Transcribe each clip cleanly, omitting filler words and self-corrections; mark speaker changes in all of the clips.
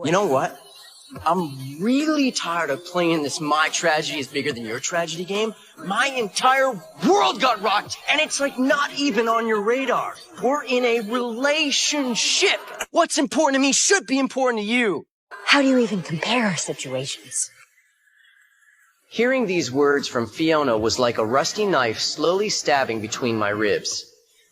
Speaker 1: You know what? I'm really tired of playing this my tragedy is bigger than your tragedy game. My entire world got rocked, and it's like not even on your radar. We're in a relationship. What's important to me should be important to you.
Speaker 2: How do you even compare our situations?
Speaker 1: Hearing these words from Fiona was like a rusty knife slowly stabbing between my ribs.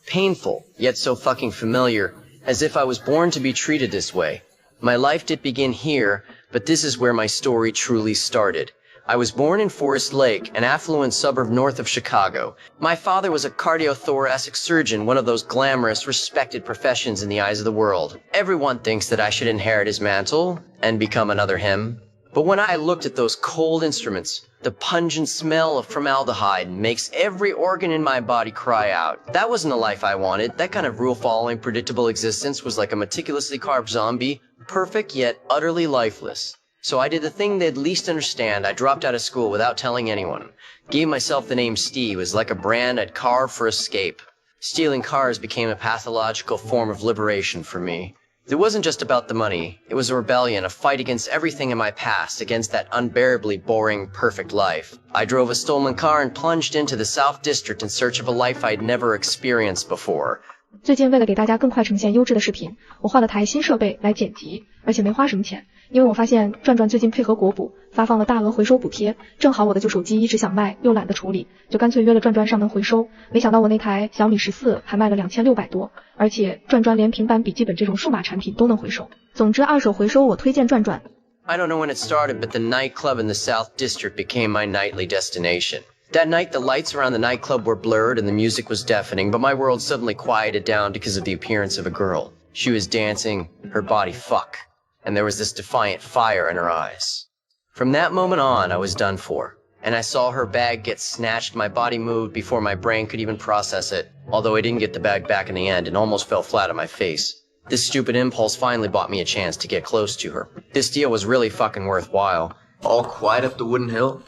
Speaker 1: Painful, yet so fucking familiar, as if I was born to be treated this way. My life did begin here, but this is where my story truly started. I was born in Forest Lake, an affluent suburb north of Chicago. My father was a cardiothoracic surgeon, one of those glamorous, respected professions in the eyes of the world. Everyone thinks that I should inherit his mantle and become another him. But when I looked at those cold instruments, the pungent smell of formaldehyde makes every organ in my body cry out. That wasn't a life I wanted. That kind of rule-following, predictable existence was like a meticulously carved zombie, perfect yet utterly lifeless. So I did the thing they'd least understand. I dropped out of school without telling anyone. Gave myself the name Steve. It was like a brand I'd carved for escape. Stealing cars became a pathological form of liberation for me. It wasn't just about the money. It was a rebellion, a fight against everything in my past, against that unbearably boring, perfect life. I drove a stolen car and plunged into the South District in search of a life I'd never experienced before.
Speaker 3: 最近为了给大家更快呈现优质的视频，我换了台新设备来剪辑，而且没花什么钱，因为我发现转转最近配合国补发放了大额回收补贴，正好我的旧手机一直想卖又懒得处理，就干脆约了转转上门回收。没想到我那台小米14还卖了2600多，而且转转连平板笔记本这种数码产品都能回收。总之二手回收我推荐转转。
Speaker 1: I don't know when it started, but the nightclub in the South District became my nightly destination. That night, the lights around the nightclub were blurred and the music was deafening, but my world suddenly quieted down because of the appearance of a girl. She was dancing, her body fuck, and there was this defiant fire in her eyes. From that moment on, I was done for, and I saw her bag get snatched. My body moved before my brain could even process it, although I didn't get the bag back in the end and almost fell flat on my face. This stupid impulse finally bought me a chance to get close to her. This deal was really fucking worthwhile.
Speaker 4: All quiet up the wooden hill?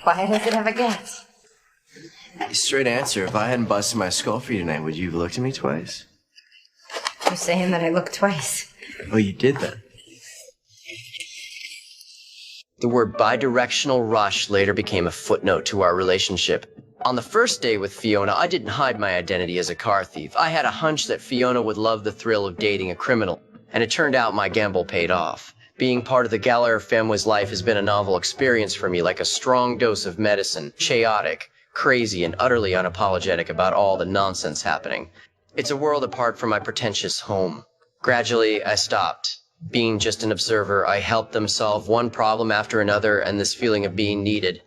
Speaker 2: Quiet as it ever gets.
Speaker 4: Straight answer, if I hadn't busted my skull for you tonight, would you have looked at me twice?
Speaker 2: You're saying that I look twice.
Speaker 4: Oh, you did then?
Speaker 1: The word bidirectional rush later became a footnote to our relationship. On the first day with Fiona, I didn't hide my identity as a car thief. I had a hunch that Fiona would love the thrill of dating a criminal, and it turned out my gamble paid off. Being part of the Gallaghers family's life has been a novel experience for me, like a strong dose of medicine, chaotic, crazy, and utterly unapologetic about all the nonsense happening. It's a world apart from my pretentious home. Gradually, I stopped. Being just an observer, I helped them solve one problem after another, and this feeling of being needed,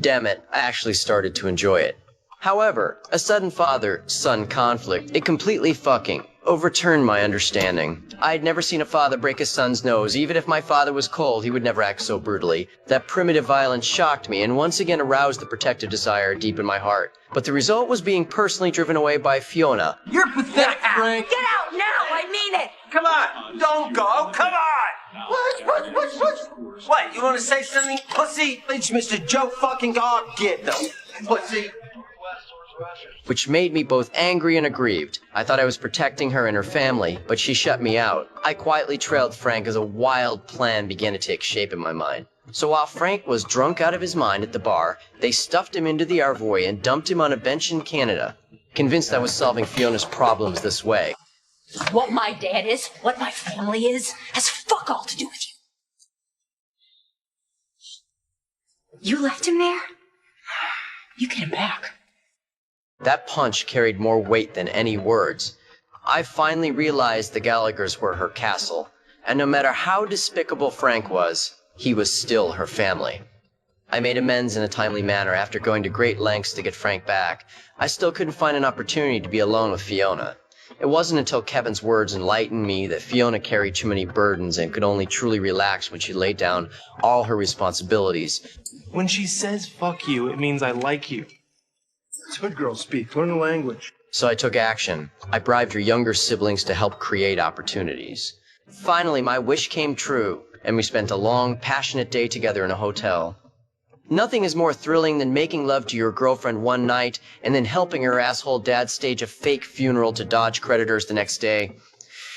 Speaker 1: damn it, I actually started to enjoy it. However, a sudden father-son conflict, it completely fucking overturned my understanding. I had never seen a father break his son's nose. Even if my father was cold, he would never act so brutally. That primitive violence shocked me and once again aroused the protective desire deep in my heart. But the result was being personally driven away by Fiona.
Speaker 5: You're pathetic, Frank!
Speaker 2: Get out now! I mean it!
Speaker 5: Come on! Don't go! Come on! Push! What, you want to say something? Pussy! It's Mr. Joe fucking God. Get them. Pussy!
Speaker 1: Which made me both angry and aggrieved. I thought I was protecting her and her family, but she shut me out. I quietly trailed Frank as a wild plan began to take shape in my mind. So while Frank was drunk out of his mind at the bar, they stuffed him into the Arvoy and dumped him on a bench in Canada, convinced I was solving Fiona's problems this way.
Speaker 2: What my dad is, what my family is, has fuck all to do with you. You left him there? You get him back.
Speaker 1: That punch carried more weight than any words. I finally realized the Gallaghers were her castle, and no matter how despicable Frank was, he was still her family. I made amends in a timely manner after going to great lengths to get Frank back. I still couldn't find an opportunity to be alone with Fiona. It wasn't until Kevin's words enlightened me that Fiona carried too many burdens and could only truly relax when she laid down all her responsibilities.
Speaker 6: When she says fuck you, it means I like you.
Speaker 4: It's good girl speak. Learn the language.
Speaker 1: So I took action. I bribed her younger siblings to help create opportunities. Finally, my wish came true, and we spent a long, passionate day together in a hotel. Nothing is more thrilling than making love to your girlfriend one night and then helping her asshole dad stage a fake funeral to dodge creditors the next day.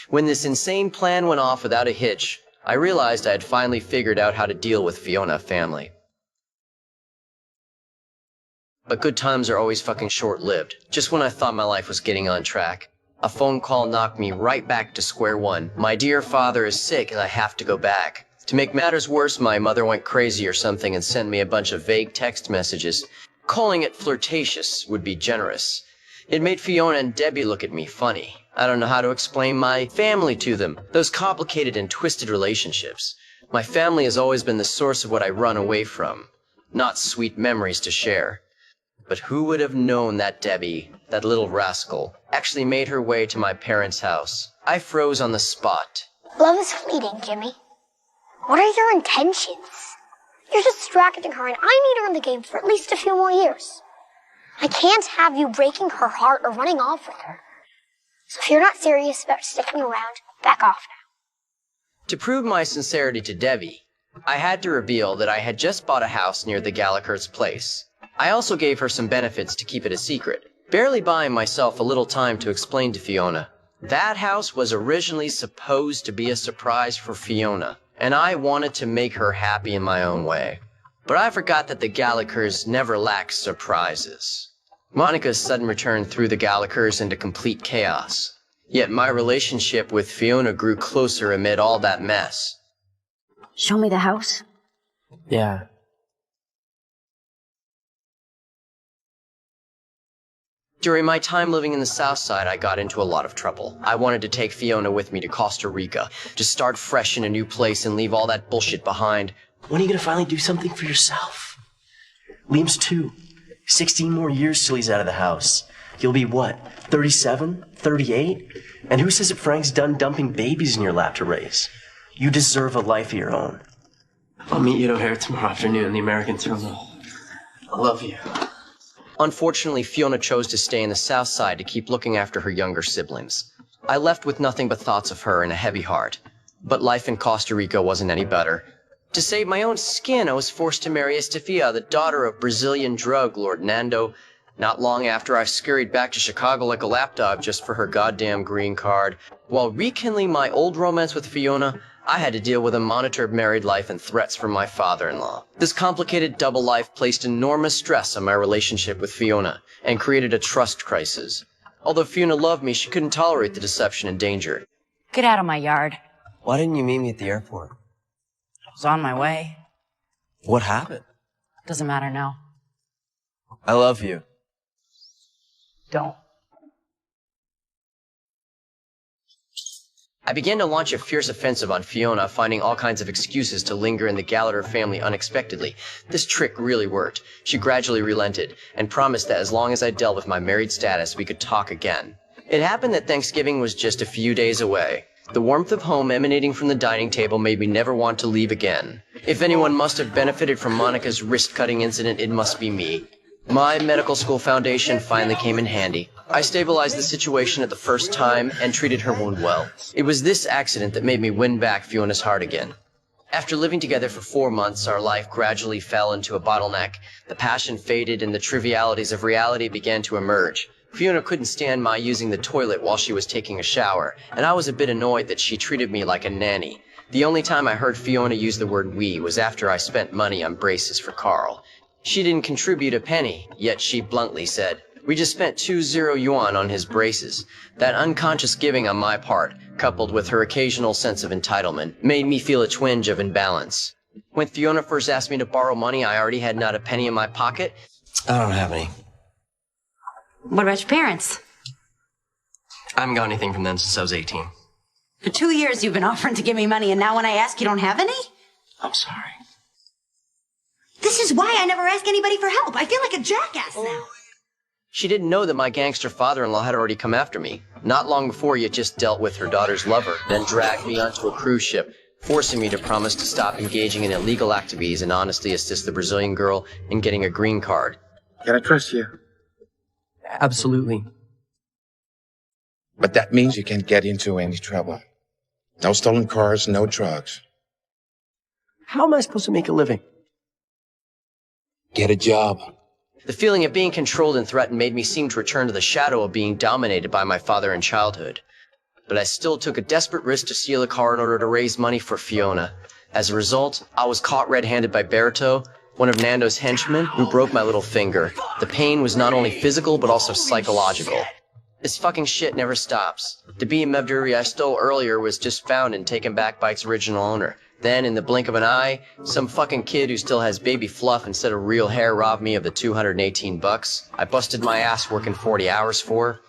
Speaker 1: When this insane plan went off without a hitch, I realized I had finally figured out how to deal with Fiona family. But good times are always fucking short-lived. Just when I thought my life was getting on track, a phone call knocked me right back to square one. My dear father is sick and I have to go back. To make matters worse, my mother went crazy or something and sent me a bunch of vague text messages. Calling it flirtatious would be generous. It made Fiona and Debbie look at me funny. I don't know how to explain my family to them. Those complicated and twisted relationships. My family has always been the source of what I run away from. Not sweet memories to share. But who would have known that Debbie, that little rascal, actually made her way to my parents' house? I froze on the spot.
Speaker 7: Love is fleeting, Jimmy. What are your intentions? You're distracting her and I need her in the game for at least a few more years. I can't have you breaking her heart or running off with her. So if you're not serious about sticking around, back off now.
Speaker 1: To prove my sincerity to Debbie, I had to reveal that I had just bought a house near the Gallaghers place. I also gave her some benefits to keep it a secret, barely buying myself a little time to explain to Fiona. That house was originally supposed to be a surprise for Fiona, and I wanted to make her happy in my own way. But I forgot that the Gallaghers never lacked surprises. Monica's sudden return threw the Gallaghers into complete chaos. Yet my relationship with Fiona grew closer amid all that mess.
Speaker 2: Show me the house.
Speaker 6: Yeah.
Speaker 1: During my time living in the South Side, I got into a lot of trouble. I wanted to take Fiona with me to Costa Rica, to start fresh in a new place and leave all that bullshit behind.
Speaker 8: When are you gonna finally do something for yourself? Liam's 2. 16 more years till he's out of the house. You'll be what, 37? 38? And who says that Frank's done dumping babies in your lap to raise? You deserve a life of your own. I'll meet you at O'Hare tomorrow afternoon in the American terminal. I love you.
Speaker 1: Unfortunately, Fiona chose to stay in the South Side to keep looking after her younger siblings. I left with nothing but thoughts of her and a heavy heart. But life in Costa Rica wasn't any better. To save my own skin, I was forced to marry Estefia, the daughter of Brazilian drug lord Nando. Not long after, I scurried back to Chicago like a lapdog just for her goddamn green card. While rekindling my old romance with Fiona, I had to deal with a monitored married life and threats from my father-in-law. This complicated double life placed enormous stress on my relationship with Fiona and created a trust crisis. Although Fiona loved me, she couldn't tolerate the deception and danger.
Speaker 2: Get out of my yard.
Speaker 4: Why didn't you meet me at the airport?
Speaker 2: I was on my way.
Speaker 4: What happened?
Speaker 2: Doesn't matter now.
Speaker 4: I love you.
Speaker 2: Don't.
Speaker 1: I began to launch a fierce offensive on Fiona, finding all kinds of excuses to linger in the Gallagher family unexpectedly. This trick really worked. She gradually relented, and promised that as long as I dealt with my married status, we could talk again. It happened that Thanksgiving was just a few days away. The warmth of home emanating from the dining table made me never want to leave again. If anyone must have benefited from Monica's wrist-cutting incident, it must be me. My medical school foundation finally came in handy. I stabilized the situation at the first time and treated her wound well. It was this accident that made me win back Fiona's heart again. After living together for 4 months, our life gradually fell into a bottleneck. The passion faded and the trivialities of reality began to emerge. Fiona couldn't stand my using the toilet while she was taking a shower, and I was a bit annoyed that she treated me like a nanny. The only time I heard Fiona use the word we was after I spent money on braces for Carl. She didn't contribute a penny, yet she bluntly said, "We just spent 20 yuan on his braces." That unconscious giving on my part, coupled with her occasional sense of entitlement, made me feel a twinge of imbalance. When Fiona first asked me to borrow money, I already had not a penny in my pocket.
Speaker 4: I don't have any.
Speaker 2: What about your parents?
Speaker 8: I haven't got anything from them since I was 18.
Speaker 2: For 2 years you've been offering to give me money, and now when I ask you don't have any?
Speaker 8: I'm sorry.
Speaker 2: This is why I never ask anybody for help. I feel like a jackass now.
Speaker 1: She didn't know that my gangster father-in-law had already come after me. Not long before, he had just dealt with her daughter's lover, then dragged me onto a cruise ship, forcing me to promise to stop engaging in illegal activities and honestly assist the Brazilian girl in getting a green card.
Speaker 9: Can I trust you?
Speaker 8: Absolutely.
Speaker 9: But that means you can't get into any trouble. No stolen cars, no drugs.
Speaker 8: How am I supposed to make a living?
Speaker 9: Get a job.
Speaker 1: The feeling of being controlled and threatened made me seem to return to the shadow of being dominated by my father in childhood. but I still took a desperate risk to steal a car in order to raise money for Fiona. As a result, I was caught red-handed by Berto, one of Nando's henchmen, who broke my little finger. The pain was not only physical, but also psychological. This fucking shit never stops. The BMW I stole earlier was just found and taken back by its original owner. Then, in the blink of an eye, some fucking kid who still has baby fluff instead of real hair robbed me of the $218 I busted my ass working 40 hours for.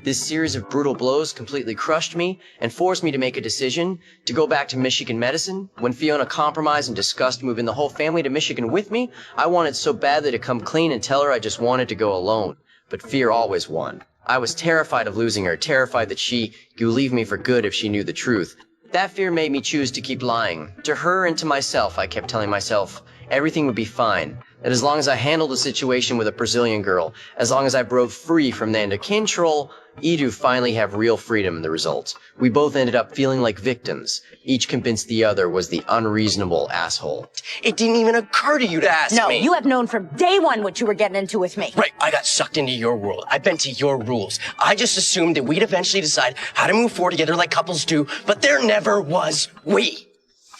Speaker 1: This series of brutal blows completely crushed me and forced me to make a decision to go back to Michigan medicine. When Fiona compromised and discussed moving the whole family to Michigan with me, I wanted so badly to come clean and tell her I just wanted to go alone. But fear always won. I was terrified of losing her, terrified that she'd leave me for good if she knew the truth. That fear made me choose to keep lying. To her and to myself, I kept telling myself everything would be fine. That as long as I handled the situation with a Brazilian girl, as long as I broke free from the control, Edu finally have real freedom in the result. We both ended up feeling like victims, each convinced the other was the unreasonable asshole.
Speaker 8: It didn't even occur to you to ask
Speaker 2: No,
Speaker 8: me.
Speaker 2: you have known from day one what you were getting into with me.
Speaker 8: Right, I got sucked into your world. I bent to your rules. I just assumed that we'd eventually decide how to move forward together like couples do, but there never was we.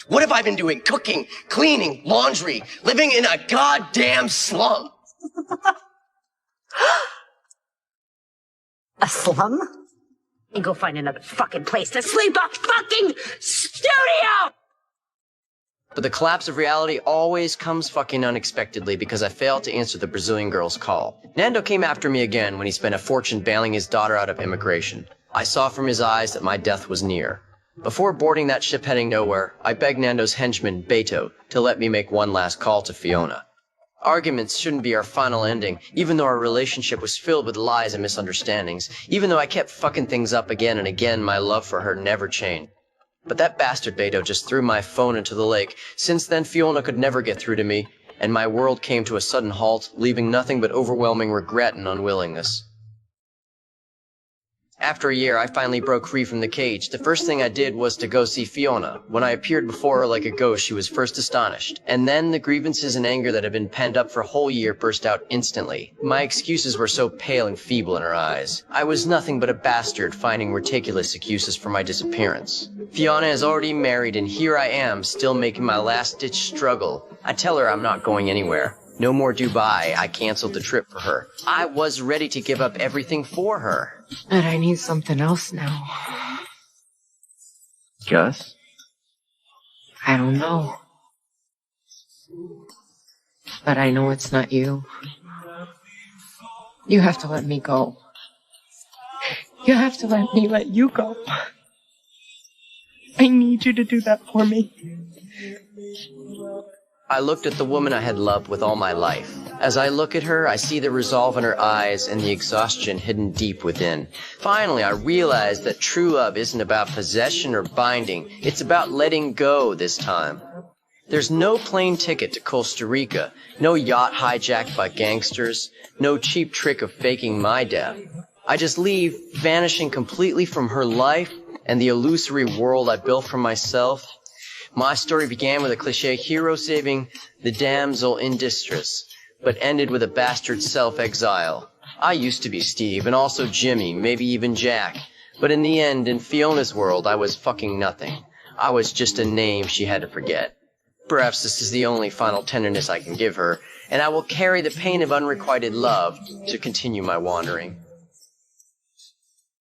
Speaker 8: What have I been doing? Cooking, cleaning, laundry, living in a goddamn slum.
Speaker 2: A slum? And go find another fucking place to sleep, a fucking studio!
Speaker 1: But the collapse of reality always comes fucking unexpectedly because I failed to answer the Brazilian girl's call. Nando came after me again when he spent a fortune bailing his daughter out of immigration. I saw from his eyes that my death was near. Before boarding that ship heading nowhere, I begged Nando's henchman, Beto, to let me make one last call to Fiona. Arguments shouldn't be our final ending, even though our relationship was filled with lies and misunderstandings. Even though I kept fucking things up again and again, my love for her never changed. But that bastard Beto just threw my phone into the lake. Since then, Fiona could never get through to me, and my world came to a sudden halt, leaving nothing but overwhelming regret and unwillingness. After a year, I finally broke free from the cage. The first thing I did was to go see Fiona. When I appeared before her like a ghost, she was first astonished. And then the grievances and anger that had been penned up for a whole year burst out instantly. My excuses were so pale and feeble in her eyes. I was nothing but a bastard finding ridiculous excuses for my disappearance. Fiona is already married, and here I am, still making my last-ditch struggle. I tell her I'm not going anywhere. No more Dubai. I canceled the trip for her. I was ready to give up everything for her.
Speaker 10: But I need something else now.
Speaker 4: Gus?
Speaker 10: I don't know. But I know it's not you. You have to let me go. You have to let me let you go. I need you to do that for me.
Speaker 1: I looked at the woman I had loved with all my life. As I look at her, I see the resolve in her eyes and the exhaustion hidden deep within. Finally, I realized that true love isn't about possession or binding. It's about letting go this time. There's no plane ticket to Costa Rica, no yacht hijacked by gangsters, no cheap trick of faking my death. I just leave, vanishing completely from her life and the illusory world I built for myself. My story began with a cliché hero saving the damsel in distress, but ended with a bastard self-exile. I used to be Steve, and also Jimmy, maybe even Jack. But in the end, in Fiona's world, I was fucking nothing. I was just a name she had to forget. Perhaps this is the only final tenderness I can give her, and I will carry the pain of unrequited love to continue my wandering.